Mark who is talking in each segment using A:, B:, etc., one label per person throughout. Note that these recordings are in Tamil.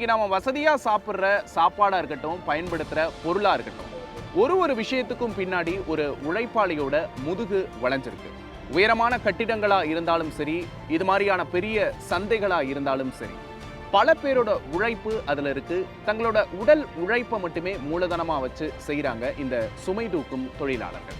A: இன்னைக்கு நாம வசதியா சாப்பிட்ற சாப்பாடா இருக்கட்டும், பயன்படுத்துற பொருளா இருக்கட்டும், ஒரு விஷயத்துக்கும் பின்னாடி ஒரு உழைப்பாளியோட முதுகு வளைஞ்சிருக்கு. உயரமான கட்டிடங்களா இருந்தாலும் சரி, இது மாதிரியான பெரிய சந்தைகளா இருந்தாலும் சரி, பல பேரோட உழைப்பு அதுல இருக்கு. தங்களோட உடல் உழைப்பை மட்டுமே மூலதனமா வச்சு செய்யறாங்க இந்த சுமை தூக்கும் தொழிலாளர்கள்.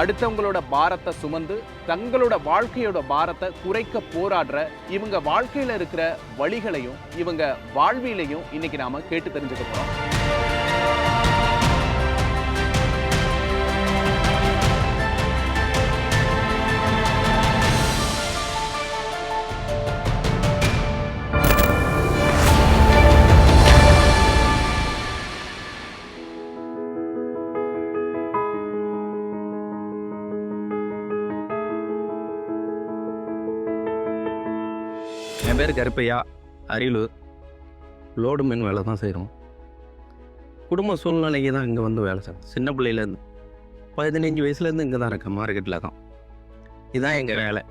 A: அடுத்தவங்களோட பாரத்தை சுமந்து தங்களோட வாழ்க்கையோட பாரத்தை குறைக்க போராடுற இவங்க வாழ்க்கையில இருக்கிற வழிகளையும் இவங்க வாழ்விலையும் இன்னைக்கு நாம கேட்டு தெரிஞ்சுக்க போறோம்.
B: என் பேர் கருப்பையா, அரியலூர். லோடு மீன் வேலை தான் செய்கிறோம். குடும்ப சூழ்நிலைக்கு தான் இங்கே வந்து வேலை செய்கிறோம். சின்ன பிள்ளையிலேருந்து 15 வயசுலேருந்து இங்கே தான் இருக்கேன், மார்க்கெட்டில் தான். இதுதான் எங்கள் வேலை.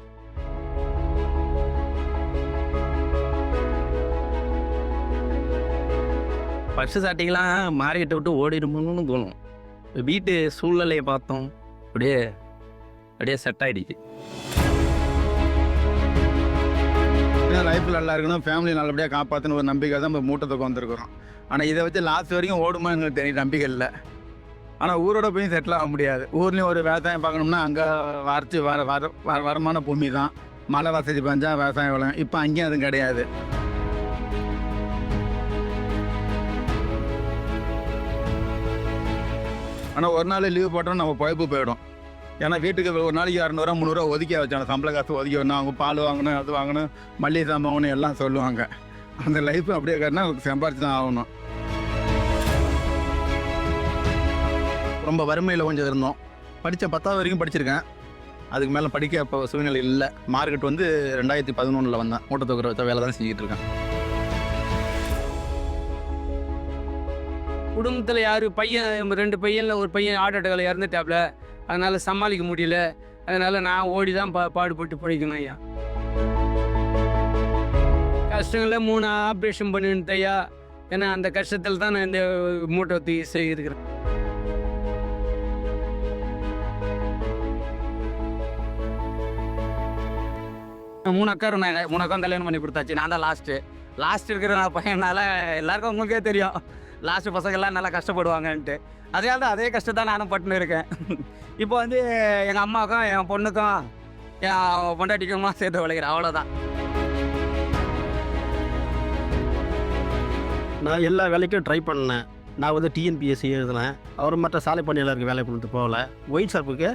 B: ஃபஸ்ட்டு ஸ்டார்டிங்லாம் மார்க்கெட்டை விட்டு ஓடிடுமோன்னு தோணும். வீட்டு சூழ்நிலையை பார்த்தோம், அப்படியே செட் ஆகிடுச்சு.
C: லைஃப்பில் நல்லா இருக்கணும், ஃபேமிலி நல்லபடியாக காப்பாற்றணும் ஒரு நம்பிக்கை தான் இப்போ மூட்டை தூக்கம் வந்திருக்கிறோம். ஆனால் இதை வச்சு லாஸ்ட் வரைக்கும் ஓடுமா எங்களுக்கு தெரிய நம்பிக்கை இல்லை. ஆனால் ஊரோட போய் செட்டில் ஆக முடியாது. ஊர்லேயும் ஒரு விவசாயம் பார்க்கணும்னா அங்கே வரைச்சி வருமான பூமி தான். மழை வசதி பஞ்சா விவசாயம் விளையும். இப்போ அங்கேயும் அதுவும் கிடையாது. ஆனால் ஒரு நாள் லீவு போட்டோம் நம்ம பொழைப்பு போயிடும். ஏன்னா வீட்டுக்கு ஒரு நாளைக்கு 200 300 ஒதுக்கி வச்சாங்க. சம்பள காசு ஒதுக்கி வரணும், அவங்க பால் வாங்கணும், அது வாங்கணும், மல்லிகை சாமான் வாங்கணும் எல்லாம் சொல்லுவாங்க. அந்த லைஃப் அப்படியே கேட்டால் சம்பாரிச்சு தான் ஆகணும். ரொம்ப வறுமையில் கொஞ்சம் இருந்தோம். படித்த 10வது வரைக்கும் படிச்சிருக்கேன். அதுக்கு மேலே படிக்க இப்போ சூழ்நிலை இல்லை. மார்க்கெட் வந்து 2011 வந்தேன். மூட்டை தூக்குற வச்ச வேலை தான் செஞ்சுட்டு இருக்கேன்.
D: குடும்பத்தில் யார் பையன் 2 பையனில் ஒரு பையன் ஹார்ட் அட்டாக்கில் இறந்துட்டாப்ல. அதனால் சமாளிக்க முடியல. அதனால் நான் ஓடி தான் பாடுபட்டு பிடிக்கணும் ஐயா. கஷ்டங்களில் 3 ஆப்ரேஷன் பண்ணிட்டு ஐயா. ஏன்னா அந்த கஷ்டத்தில் தான் நான் இந்த மூட்டை தூக்கி செய்திருக்கிறேன். மூணு அக்கா கல்யாணம் பண்ணி கொடுத்தாச்சு. நான் தான் லாஸ்ட் இருக்கிற பையனால் எல்லாருக்கும் உங்களுக்கே தெரியும். லாஸ்ட்டு பசங்கள்லாம் நல்லா கஷ்டப்படுவாங்கன்ட்டு. அதே கஷ்டம் தான் நானும் பட்டுன்னு இருக்கேன். இப்போ வந்து எங்கள் அம்மாவுக்கும் என் பொண்ணுக்கும் என் பொண்டாட்டிக்குமா சேர்த்து விளைக்கிறேன், அவ்வளோதான்.
B: நான் எல்லா வேலைக்கும் ட்ரை பண்ணேன். நான் வந்து டிஎன்பிஎஸ்சி எழுதினேன். அவர் மற்ற சாலை பணியாளருக்கு வேலை பண்ணிட்டு போகல. ஒயிட் ஷாப்புக்கு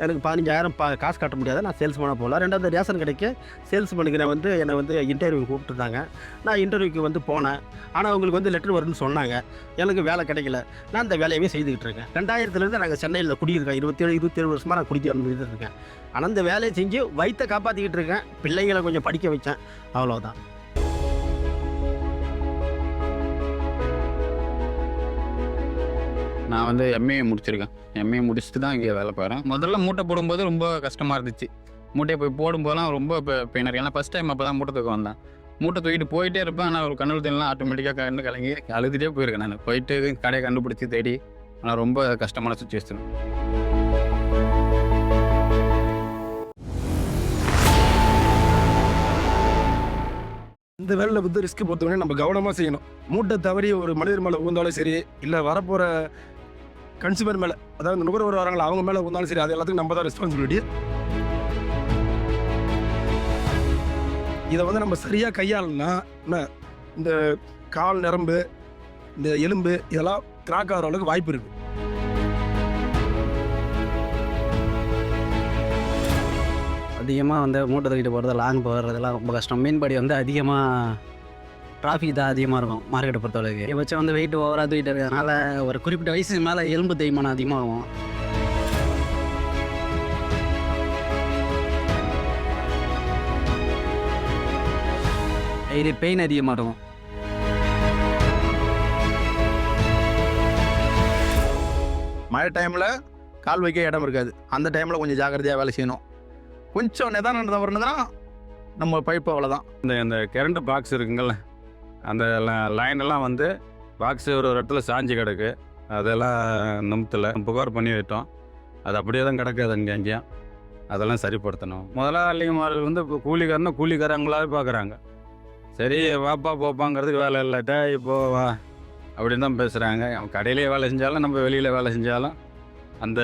B: எனக்கு 15,000 காசு கட்ட முடியாது. நான் சேல்ஸ் பண்ண போகல. 2வது ரேஷன் கடைக்கு சேல்ஸ் பண்ணிக்கிறேன். என்னை வந்து இன்டர்வியூ கூப்பிட்டுருந்தாங்க. நான் இன்டர்வியூக்கு வந்து போனேன். ஆனால் அவங்களுக்கு வந்து லெட்டர் வருதுன்னு சொன்னாங்க. எனக்கு வேலை கிடைக்கல. நான் அந்த வேலையவே செய்துக்கிட்டு இருக்கேன். 2000 நாங்கள் சென்னையில் குடியிருக்கேன். 27 வருஷமாக நான் குடிக்க இருக்கேன். ஆனால் அந்த வேலையை செஞ்சு வயிற்றை காப்பாற்றிக்கிட்டு இருக்கேன். பிள்ளைங்களை கொஞ்சம் படிக்க வச்சேன், அவ்வளோதான்.
C: நான் வந்து எம்ஏ முடிச்சிருக்கேன். எம்ஏ முடிச்சுட்டு தான் இங்கே வேலை போகிறேன். முதல்ல மூட்டை போடும்போது ரொம்ப கஷ்டமாக இருந்துச்சு. மூட்டையை போய் போடும்போதெல்லாம் ரொம்ப பெயினர். ஏன்னா ஃபஸ்ட் டைம் அப்போ தான் மூட்டை தூக்கம் வந்தேன். மூட்டை தூக்கிட்டு போயிட்டே இருப்பேன். ஆனால் ஒரு கண்ணுல தண்ணெலாம் ஆட்டோமேட்டிக்காக கண்டு கலங்கி அழுதுகிட்டே போயிருக்கேன். நான் போயிட்டு கடையை கண்டுபிடிச்சி தேடி. ஆனால் ரொம்ப கஷ்டமான சுச்சுவேஷன்.
E: இந்த வேலையில் வந்து ரிஸ்க் பொறுத்தவரை நம்ம கவனமாக செய்யணும். மூட்டை தவறி ஒரு மனிதர் மேலே ஊந்தாலும் சரி, இல்லை வரப்போகிற கன்சூமர் மேலே, அதாவது நுகர்வோர் வராங்களா அவங்க மேலே ஊந்தாலும் சரி, அது எல்லாத்துக்கும் நம்ம தான் ரெஸ்பான்சிபிலிட்டி. இதை வந்து நம்ம சரியாக கையாளனா இந்த கால் நரம்பு, இந்த எலும்பு இதெல்லாம் கிராக் ஆகிற அளவுக்கு வாய்ப்பு இருக்குது.
D: அதிகமாக வந்து மூட்டை தூக்கிட்டு போகிறது, லாங் போகிறதெல்லாம் ரொம்ப கஷ்டம். மீன்பாடி வந்து அதிகமாக டிராஃபிக் தான் அதிகமாக இருக்கும் மார்க்கெட்டை பொறுத்தளவுக்கு. இவச்சம் வந்து வெயிட் ஓவராக தூக்கிட்டு இருக்கிறதுனால ஒரு குறிப்பிட்ட வயசுக்கு மேலே எலும்பு தேய்மானம் அதிகமாகும். இது பெயின் அதிகமாக இருக்கும்.
C: மழை டைமில் கால் வைக்க இடம் இருக்காது. அந்த டைமில் கொஞ்சம் ஜாக்கிரதையாக வேலை செய்யணும். கொஞ்சம் நிதானம் தவறுனதுன்னா நம்ம பைப்பு அவ்வளோதான்.
F: இந்த கரண்ட் பாக்ஸ் இருக்குங்கள்ல, அந்த லைனெல்லாம் வந்து பாக்ஸு ஒரு இடத்துல சாஞ்சி கிடக்கு. அதெல்லாம் நிமித்தில் புகார் பண்ணி விட்டோம். அது அப்படியே தான் கிடக்குது அங்கேயும். அதெல்லாம் சரிப்படுத்தணும். முதலாளிமார்கள் வந்து இப்போ கூலிக்காரங்களாவே பார்க்குறாங்க. சரி வாப்பா போப்பாங்கிறதுக்கு வேலை இல்லாட்டா இப்போ வா அப்படின்னு தான் பேசுகிறாங்க. கடையிலே வேலை செஞ்சாலும் நம்ம வெளியில் வேலை செஞ்சாலும் அந்த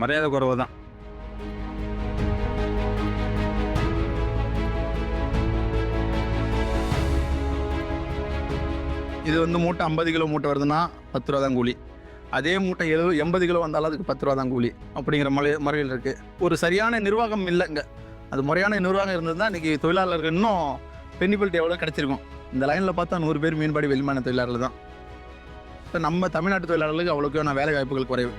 F: மரியாதை குறைவு தான்.
C: இது வந்து மூட்டை 50 கிலோ மூட்டை வருதுன்னா 10 ரூபா தான் கூலி. அதே மூட்டை 80 கிலோ வந்தாலும் அதுக்கு 10 ரூபா தான் கூலி அப்படிங்கிற முறையில் இருக்குது. ஒரு சரியான நிர்வாகம் இல்லைங்க. அது முறையான நிர்வாகம் இருந்தது தான் இன்றைக்கி தொழிலாளர்கள் இன்னும் பெனிபிலிட்டி எவ்வளோ கிடச்சிருக்கும். இந்த லைனில் பார்த்தா 100 பேர் மீன்பாடி வெளிமான தொழிலாளர்கள் தான். இப்போ நம்ம தமிழ்நாட்டு தொழிலாளர்களுக்கு அவ்வளோக்கான வேலை வாய்ப்புகள் குறைவு.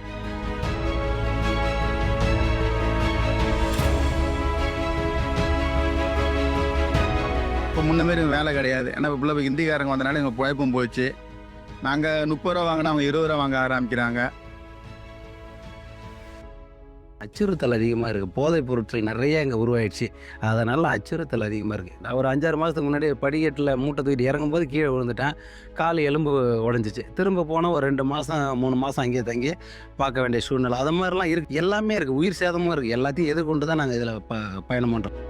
C: இப்போ முன்ன மாரி வேலை கிடையாது. ஏன்னா இப்போ ஹிந்திக்காரங்க வந்தனால எங்கள் குழப்பம் போச்சு. நாங்கள் 30 ரூபா வாங்கினா அவங்க 20 ரூபா வாங்க ஆரம்பிக்கிறாங்க.
G: அச்சுறுத்தல் அதிகமாக இருக்குது. போதைப் பொருட்கள் நிறைய இங்கே உருவாயிடுச்சு. அதனால் அச்சுறுத்தல் அதிகமாக இருக்குது. நான் ஒரு 5-6 மாதத்துக்கு முன்னாடி படிக்கட்டில் மூட்டை தூக்கிட்டு இறங்கும்போது கீழே விழுந்துட்டேன். கால் எலும்பு உடஞ்சிச்சு. திரும்ப போனால் ஒரு 2 மாதம் 3 மாதம் அங்கேயே தங்கி பார்க்க வேண்டிய சூழ்நிலை. அது மாதிரிலாம் இருக்குது. எல்லாமே இருக்குது. உயிர் சேதமும் இருக்குது. எல்லாத்தையும் எதிர்கொண்டு தான் நாங்கள் இதில் பயணம் பண்ணுறோம்.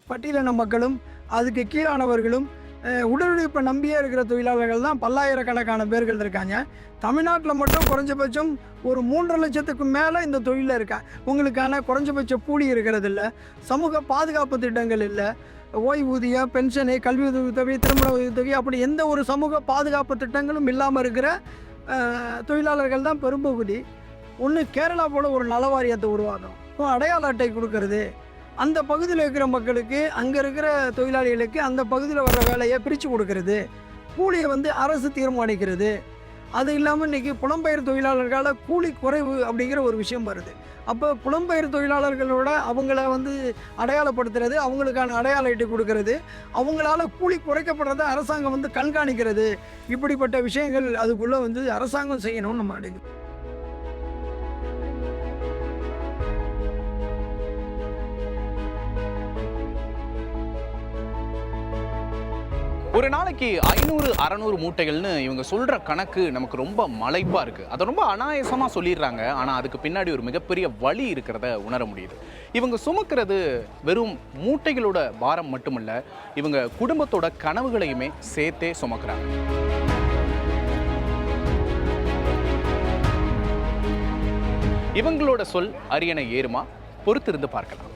H: பட்டியலின மக்களும் அதுக்கு கீழானவர்களும் உடலுழைப்பை நம்பியே இருக்கிற தொழிலாளர்கள் தான் பல்லாயிரக்கணக்கான பேர்கள் இருக்காங்க. தமிழ்நாட்டில் மட்டும் குறைஞ்சபட்சம் ஒரு 3.5 லட்சத்துக்கு மேலே இந்த தொழிலில் இருக்கா. உங்களுக்கான குறைஞ்சபட்ச கூலி இருக்கிறது இல்லை, சமூக பாதுகாப்பு திட்டங்கள் இல்லை, ஓய்வூதியம், பென்ஷனு, கல்வி உதவி, திருமண உதவி, அப்படி எந்த ஒரு சமூக பாதுகாப்பு திட்டங்களும் இல்லாமல் இருக்கிற தொழிலாளர்கள் தான் பெரும்பகுதி. ஒன்று கேரளா போல் ஒரு நல வாரியத்தை உருவாக்கணும், அடையாள அட்டை கொடுக்கறது, அந்த பகுதியில் இருக்கிற மக்களுக்கு, அங்கே இருக்கிற தொழிலாளிகளுக்கு அந்த பகுதியில் வர்ற வேலையை பிரித்து கொடுக்கறது, கூலியை வந்து அரசு தீர்மானிக்கிறது. அது இல்லாமல் இன்றைக்கி புலம்பெயர் தொழிலாளர்களால் கூலி குறைவு அப்படிங்கிற ஒரு விஷயம் வருது. அப்போ புலம்பெயர் தொழிலாளர்களோட அவங்கள வந்து அடையாளப்படுத்துறது, அவங்களுக்கான அடையாள அட்டை கொடுக்கறது, அவங்களால கூலி குறைக்கப்படுறத அரசாங்கம் வந்து கண்காணிக்கிறது, இப்படிப்பட்ட விஷயங்கள் அதுக்குள்ளே வந்து அரசாங்கம் செய்யணும்னு நம்ம நினைக்கிறோம்.
A: ஒரு நாளைக்கு 500-600 மூட்டைகள்னு இவங்க சொல்கிற கணக்கு நமக்கு ரொம்ப மலைப்பாக இருக்குது. அதை ரொம்ப அனாயசமாக சொல்லிடுறாங்க. ஆனால் அதுக்கு பின்னாடி ஒரு மிகப்பெரிய வலி இருக்கிறத உணர முடியுது. இவங்க சுமக்கிறது வெறும் மூட்டைகளோட பாரம் மட்டுமல்ல, இவங்க குடும்பத்தோட கனவுகளையுமே சேர்த்தே சுமக்கிறாங்க. இவங்களோட சொல் அரியணை ஏறுமா? பொறுத்திருந்து பார்க்கலாம்.